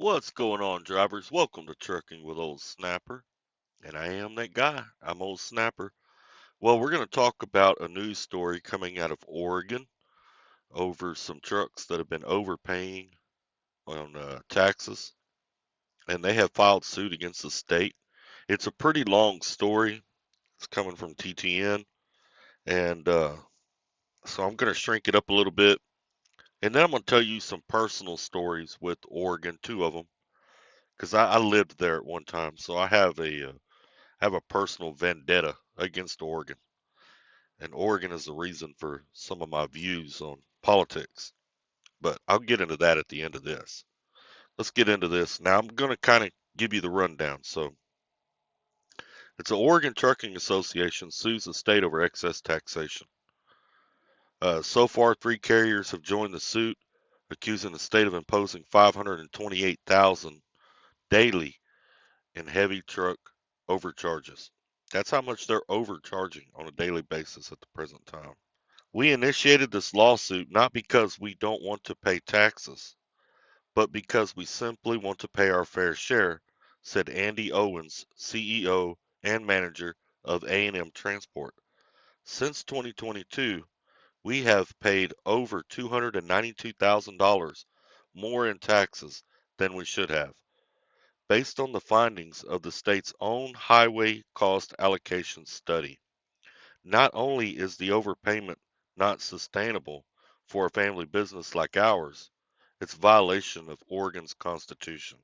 What's going on, drivers? Welcome to Trucking with Old Snapper. And I am that guy. I'm Old Snapper. Well, we're going to talk about a news story coming out of Oregon over some trucks that have been overpaying on taxes, and they have filed suit against the state. It's a pretty long story. It's coming from TTN, and so I'm going to shrink it up a little bit, and then I'm going to tell you some personal stories with Oregon, two of them, because I lived there at one time, so I have a personal vendetta against Oregon, and Oregon is the reason for some of my views on politics. But I'll get into that at the end of this. Let's get into this. Now, I'm going to kind of give you the rundown. So, it's the Oregon Trucking Association sues the state over excess taxation. So far, three carriers have joined the suit, accusing the state of imposing 528,000 daily in heavy truck overcharges. That's how much they're overcharging on a daily basis at the present time. We initiated this lawsuit not because we don't want to pay taxes, but because we simply want to pay our fair share, said Andy Owens, CEO and manager of A&M Transport. Since 2022, we have paid over $292,000 more in taxes than we should have, based on the findings of the state's own highway cost allocation study. Not only is the overpayment not sustainable for a family business like ours, it's a violation of Oregon's Constitution.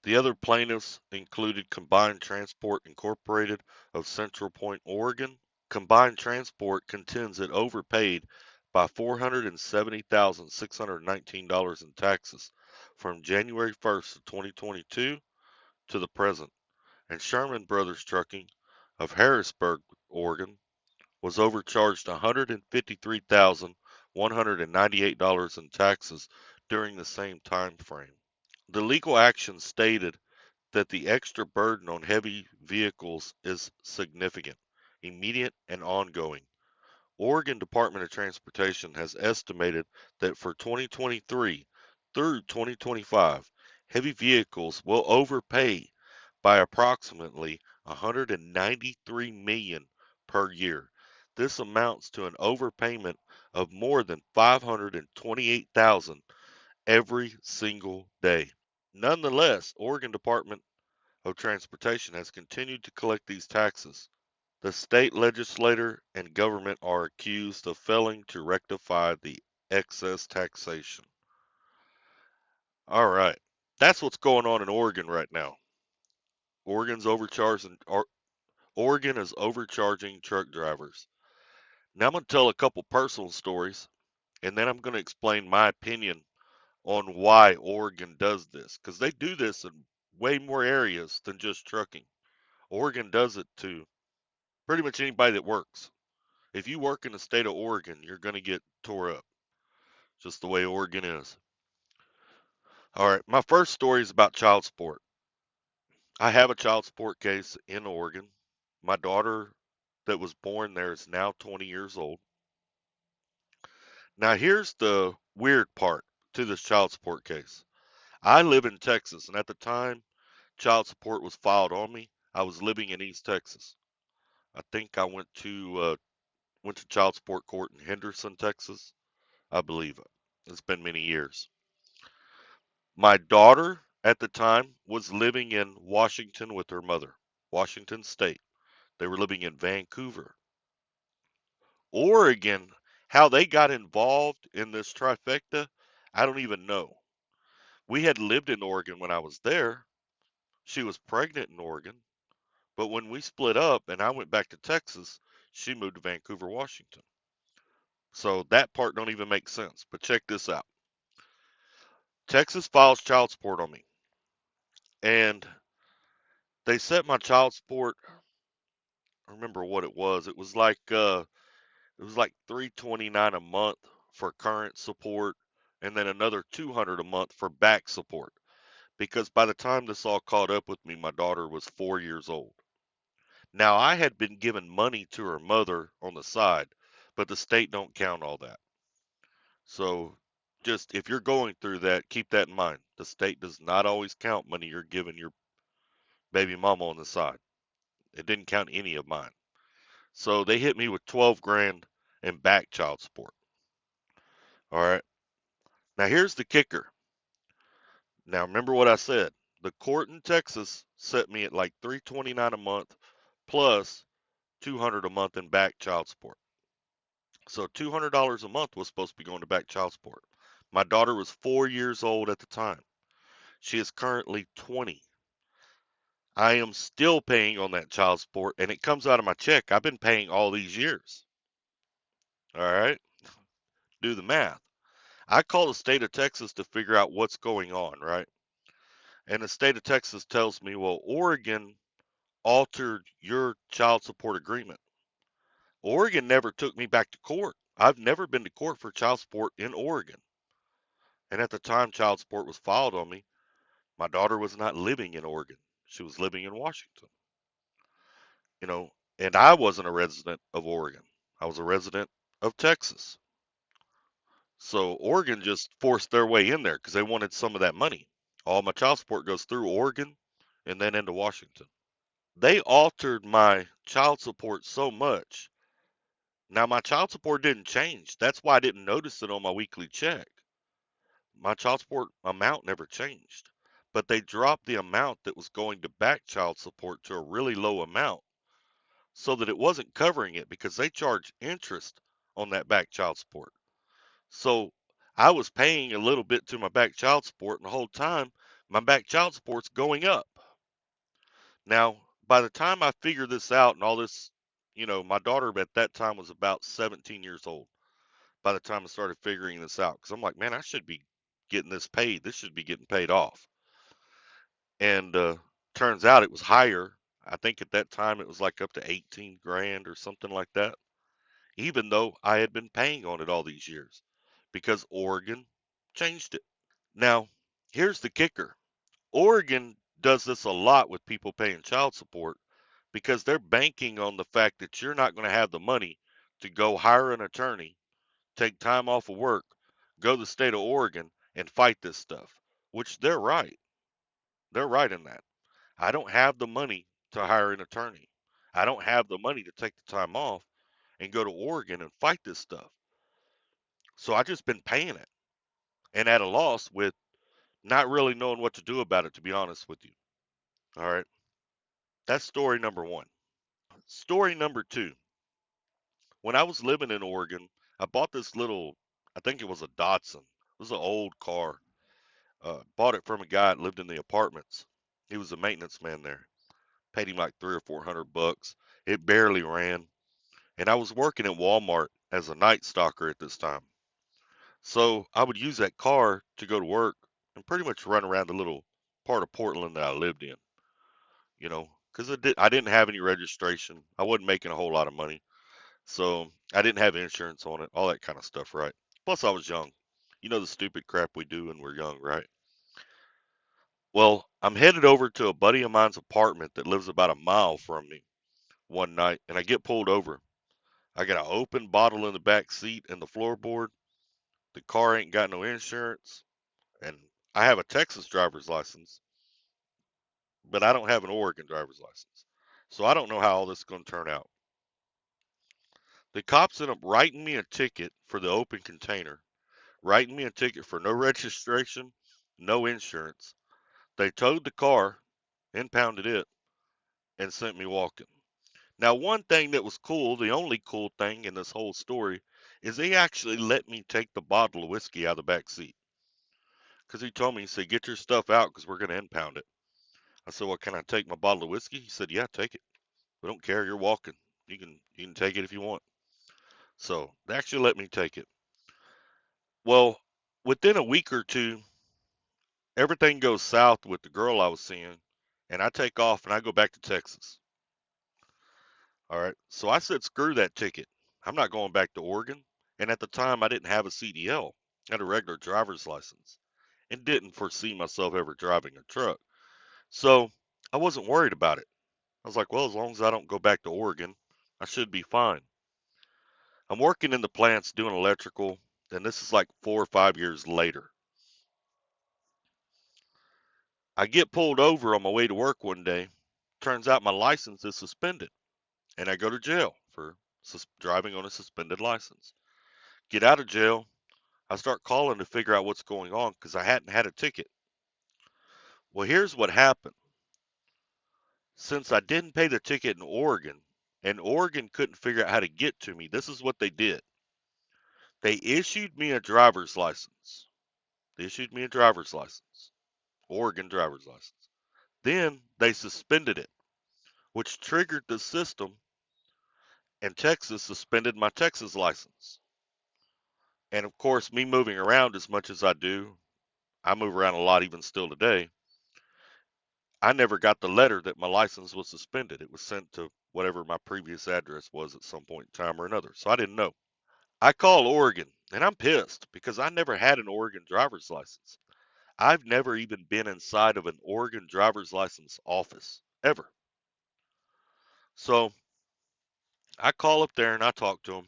The other plaintiffs included Combined Transport Incorporated of Central Point, Oregon. Combined Transport contends it overpaid by $470,619 in taxes from January 1st of 2022 to the present, and Sherman Brothers Trucking of Harrisburg, Oregon, was overcharged $153,198 in taxes during the same time frame. The legal action stated that the extra burden on heavy vehicles is significant, immediate, and ongoing. Oregon Department of Transportation has estimated that for 2023 through 2025, heavy vehicles will overpay by approximately 193 million per year. This amounts to an overpayment of more than 528,000 every single day. Nonetheless, Oregon Department of Transportation has continued to collect these taxes. The state legislature and government are accused of failing to rectify the excess taxation. All right. That's what's going on in Oregon right now. Oregon's overcharging Oregon is overcharging truck drivers. Now I'm going to tell a couple personal stories, and then I'm going to explain my opinion on why Oregon does this, because they do this in way more areas than just trucking. Oregon does it to pretty much anybody that works. If you work in the state of Oregon, you're going to get tore up, just the way Oregon is. All right, my first story is about child support. I have a child support case in Oregon. My daughter that was born there is now 20 years old. Now, here's the weird part to this child support case. I live in Texas, and at the time child support was filed on me, I was living in East Texas. I think I went to child support court in Henderson, Texas. I believe it. It's been many years. My daughter at the time was living in Washington with her mother, Washington State. They were living in Vancouver. Oregon, how they got involved in this trifecta, I don't even know. We had lived in Oregon when I was there. She was pregnant in Oregon, but when we split up and I went back to Texas, she moved to Vancouver, Washington. So that part don't even make sense. But check this out. Texas files child support on me, and they set my child support. I remember what it was. It was like 329 a month for current support, and then another 200 a month for back support. Because by the time this all caught up with me, my daughter was 4 years old. Now I had been given money to her mother on the side, but the state don't count all that. So just if you're going through that, keep that in mind. The state does not always count money you're giving your baby mama on the side. It didn't count any of mine. So they hit me with 12 grand in back child support. All right. Now here's the kicker. Now remember what I said. The court in Texas set me at like 329 a month plus 200 a month in back child support. So $200 a month was supposed to be going to back child support. My daughter was 4 years old at the time. She is currently 20. I am still paying on that child support, and it comes out of my check. I've been paying all these years. All right, do the math. I call the state of Texas to figure out what's going on, right? And the state of Texas tells me, well, Oregon altered your child support agreement. Oregon never took me back to court. I've never been to court for child support in Oregon. And at the time child support was filed on me, my daughter was not living in Oregon. She was living in Washington, you know, and I wasn't a resident of Oregon. I was a resident of Texas. So Oregon just forced their way in there because they wanted some of that money. All my child support goes through Oregon and then into Washington. They altered my child support so much. Now my child support didn't change. That's why I didn't notice it on my weekly check. My child support amount never changed. But they dropped the amount that was going to back child support to a really low amount so that it wasn't covering it because they charge interest on that back child support. So I was paying a little bit to my back child support, and the whole time my back child support's going up. Now, by the time I figured this out and all this, my daughter at that time was about 17 years old. By the time I started figuring this out, because I'm like, man, I should be getting this paid. This should be getting paid off. And turns out it was higher. I think at that time it was like up to 18 grand or something like that, even though I had been paying on it all these years because Oregon changed it. Now, here's the kicker. Oregon does this a lot with people paying child support because they're banking on the fact that you're not going to have the money to go hire an attorney, take time off of work, go to the state of Oregon and fight this stuff, which they're right. They're right in that. I don't have the money to hire an attorney. I don't have the money to take the time off and go to Oregon and fight this stuff. So I just been paying it and at a loss with not really knowing what to do about it, to be honest with you. All right. That's story number one. Story number two. When I was living in Oregon, I bought this little, I think it was a Datsun. It was an old car. Bought it from a guy that lived in the apartments. He was a maintenance man there. Paid him like 300 or 400 bucks. It barely ran. And I was working at Walmart as a night stalker at this time. So I would use that car to go to work and pretty much run around the little part of Portland that I lived in, because I didn't have any registration. I wasn't making a whole lot of money. So I didn't have insurance on it, all that kind of stuff, right? Plus, I was young. You know the stupid crap we do when we're young, right? Well, I'm headed over to a buddy of mine's apartment that lives about a mile from me one night, and I get pulled over. I got an open bottle in the back seat and the floorboard. The car ain't got no insurance, and I have a Texas driver's license, but I don't have an Oregon driver's license. So I don't know how all this is going to turn out. The cops end up writing me a ticket for the open container, writing me a ticket for no registration, no insurance. They towed the car, impounded it, and sent me walking. Now, one thing that was cool, the only cool thing in this whole story, is they actually let me take the bottle of whiskey out of the back seat. Because he told me, he said, get your stuff out because we're going to impound it. I said, well, can I take my bottle of whiskey? He said, yeah, take it. We don't care. You're walking. You can take it if you want. So they actually let me take it. Well, within a week or two, everything goes south with the girl I was seeing, and I take off and I go back to Texas. All right. So I said, screw that ticket. I'm not going back to Oregon. And at the time, I didn't have a CDL. I had a regular driver's license and didn't foresee myself ever driving a truck. So I wasn't worried about it. I was like, well, as long as I don't go back to Oregon, I should be fine. I'm working in the plants doing electrical, and this is like 4 or 5 years later. I get pulled over on my way to work one day. Turns out my license is suspended, and I go to jail for driving on a suspended license. Get out of jail. I start calling to figure out what's going on because I hadn't had a ticket. Well, here's what happened. Since I didn't pay the ticket in Oregon, and Oregon couldn't figure out how to get to me, this is what they did. They issued me a driver's license. They issued me a driver's license, Oregon driver's license. Then they suspended it, which triggered the system, and Texas suspended my Texas license. And of course, me moving around as much as I do, I move around a lot even still today. I never got the letter that my license was suspended. It was sent to whatever my previous address was at some point in time or another. So I didn't know. I call Oregon and I'm pissed because I never had an Oregon driver's license. I've never even been inside of an Oregon driver's license office ever. So I call up there and I talk to them,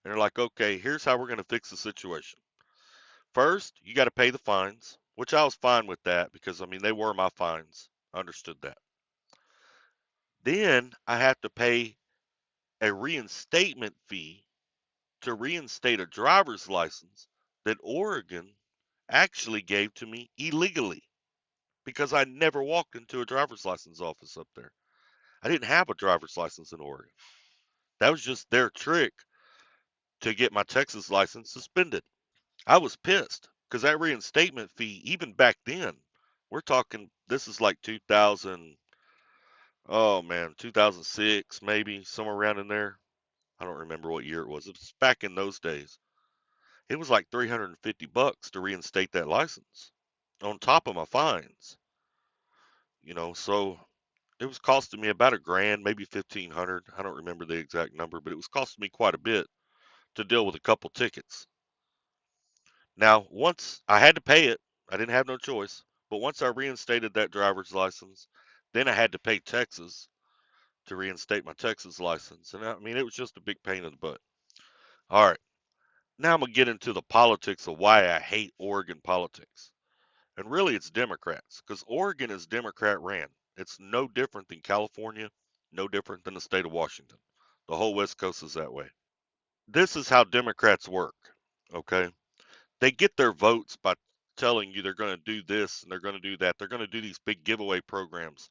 and they're like, okay, here's how we're going to fix the situation. First, you got to pay the fines, which I was fine with that because, I mean, they were my fines. I understood that. Then I have to pay a reinstatement fee to reinstate a driver's license that Oregon actually gave to me illegally because I never walked into a driver's license office up there. I didn't have a driver's license in Oregon. That was just their trick to get my Texas license suspended. I was pissed because that reinstatement fee, even back then, we're talking, this is like 2000, oh man, 2006, maybe somewhere around in there. I don't remember what year it was. It was back in those days. It was like $350 to reinstate that license on top of my fines, so it was costing me about a grand, maybe 1500. I don't remember the exact number, but it was costing me quite a bit to deal with a couple tickets. Now, once I had to pay it, I didn't have no choice. But once I reinstated that driver's license, then I had to pay Texas to reinstate my Texas license. And I mean, it was just a big pain in the butt. All right. Now I'm going to get into the politics of why I hate Oregon politics. And really, it's Democrats, because Oregon is Democrat ran. It's no different than California, no different than the state of Washington. The whole West Coast is that way. This is how Democrats work, okay? They get their votes by telling you they're going to do this and they're going to do that. They're going to do these big giveaway programs.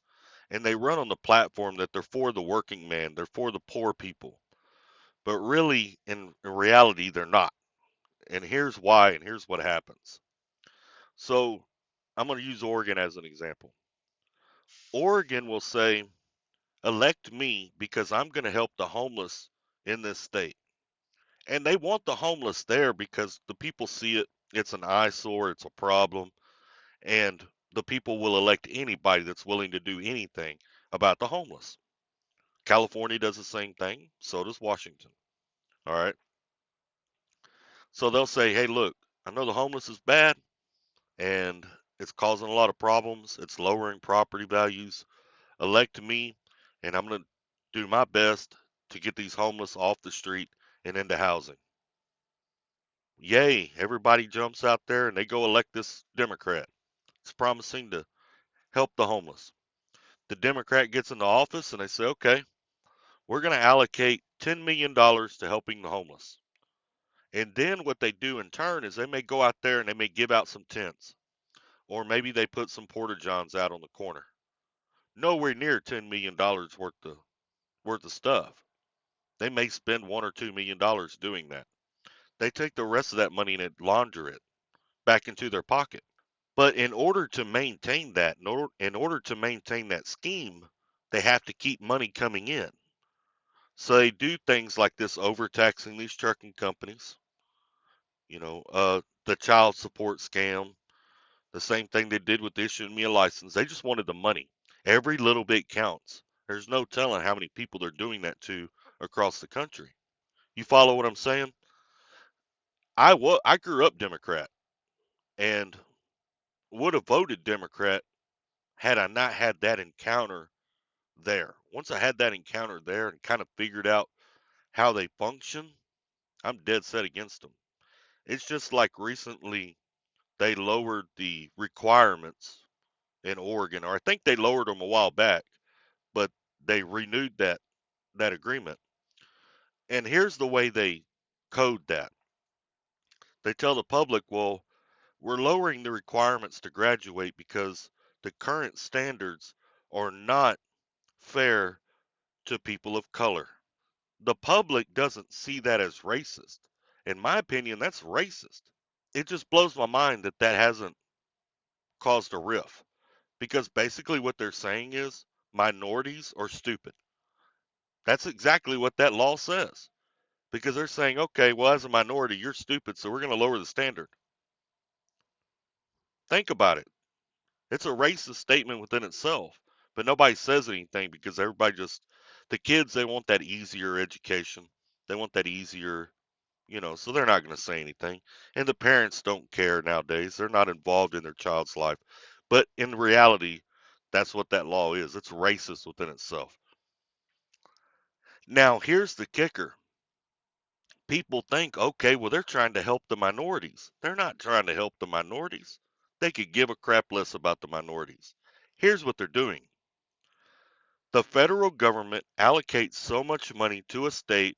And they run on the platform that they're for the working man, they're for the poor people. But really, in reality, they're not. And here's why, and here's what happens. So I'm going to use Oregon as an example. Oregon will say, elect me because I'm going to help the homeless in this state. And they want the homeless there because the people see it. It's an eyesore, it's a problem, and the people will elect anybody that's willing to do anything about the homeless. California does the same thing, so does Washington. All right. So they'll say, hey, look, I know the homeless is bad and it's causing a lot of problems, it's lowering property values. Elect me, and I'm going to do my best to get these homeless off the street and into housing. Yay, everybody jumps out there and they go elect this Democrat. It's promising to help the homeless. The Democrat gets into office and they say, okay, we're going to allocate $10 million dollars to helping the homeless. And then what they do in turn is they may go out there and they may give out some tents, or maybe they put some porta johns out on the corner. Nowhere near $10 million dollars worth of stuff. They may spend $1 or $2 million doing that. They take the rest of that money and launder it back into their pocket. But in order to maintain that, in order to maintain that scheme, they have to keep money coming in. So they do things like this, overtaxing these trucking companies, the child support scam, the same thing they did with issuing me a license. They just wanted the money. Every little bit counts. There's no telling how many people they're doing that to across the country. You follow what I'm saying? I grew up Democrat and would have voted Democrat had I not had that encounter there. Once I had that encounter there and kind of figured out how they function, I'm dead set against them. It's just like recently they lowered the requirements in Oregon, or I think they lowered them a while back, but they renewed that agreement. And here's the way they code that. They tell the public, well, we're lowering the requirements to graduate because the current standards are not fair to people of color. The public doesn't see that as racist. In my opinion, that's racist. It just blows my mind that that hasn't caused a rift, because basically what they're saying is minorities are stupid. That's exactly what that law says. Because they're saying, okay, well, as a minority, you're stupid, so we're going to lower the standard. Think about it. It's a racist statement within itself, but nobody says anything because everybody just, the kids, they want that easier education. They want that easier, so they're not going to say anything. And the parents don't care nowadays. They're not involved in their child's life. But in reality, that's what that law is. It's racist within itself. Now, here's the kicker. People think, okay, well, they're trying to help the minorities. They're not trying to help the minorities. They could give a crap less about the minorities. Here's what they're doing. The federal government allocates so much money to a state,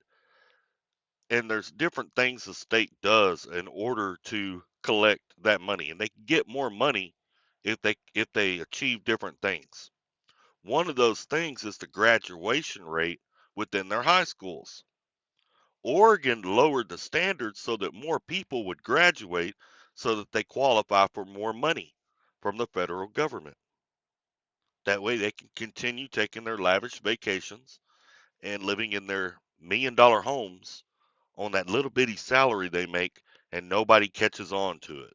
and there's different things the state does in order to collect that money, and they can get more money if they achieve different things. One of those things is the graduation rate within their high schools. Oregon lowered the standards so that more people would graduate so that they qualify for more money from the federal government. That way they can continue taking their lavish vacations and living in their $1 million homes on that little bitty salary they make, and nobody catches on to it.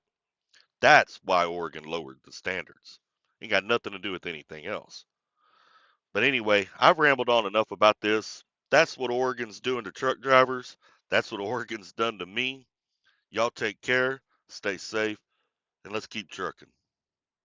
That's why Oregon lowered the standards. Ain't got nothing to do with anything else. But anyway, I've rambled on enough about this. That's what Oregon's doing to truck drivers. That's what Oregon's done to me. Y'all take care, stay safe, and let's keep trucking.